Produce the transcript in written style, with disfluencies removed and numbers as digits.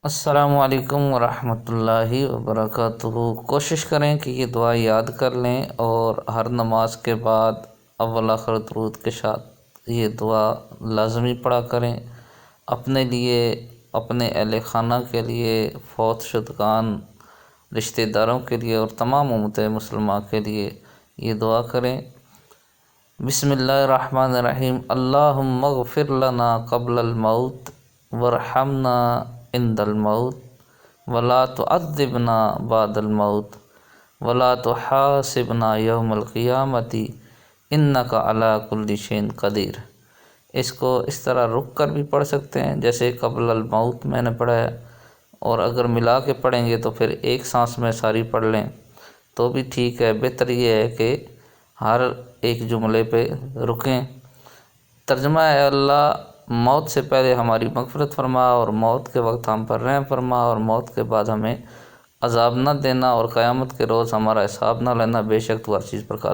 السلام علیکم ورحمۃ اللہ وبرکاتہ۔ کوشش کریں کہ یہ دعا یاد کر لیں اور ہر نماز کے بعد اول آخر درود کے ساتھ یہ دعا لازمی پڑھا کریں۔ اپنے لیے، اپنے اہل خانہ کے لیے، فوت شدگان رشتہ داروں کے لیے اور تمام امت مسلمہ کے لیے یہ دعا کریں۔ بسم اللہ الرحمن الرحیم۔ اللہم اغفر لنا قبل الموت وارحمنا عند الموت ولا تعذبنا بعد الموت ولا تحاسبنا یوم القیامت انک علی کل شیء قدیر۔ اس کو اس طرح رک کر بھی پڑھ سکتے ہیں جیسے قبل الموت میں نے پڑھا ہے، اور اگر ملا کے پڑھیں گے تو پھر ایک سانس میں ساری پڑھ لیں تو بھی ٹھیک ہے۔ بہتر یہ ہے کہ ہر ایک جملے پہ رکیں۔ ترجمہ ہے: اللہ موت سے پہلے ہماری مغفرت فرما، اور موت کے وقت ہم پر رحم فرما، اور موت کے بعد ہمیں عذاب نہ دینا، اور قیامت کے روز ہمارا حساب نہ لینا، بے شک تو ہر چیز پر قادر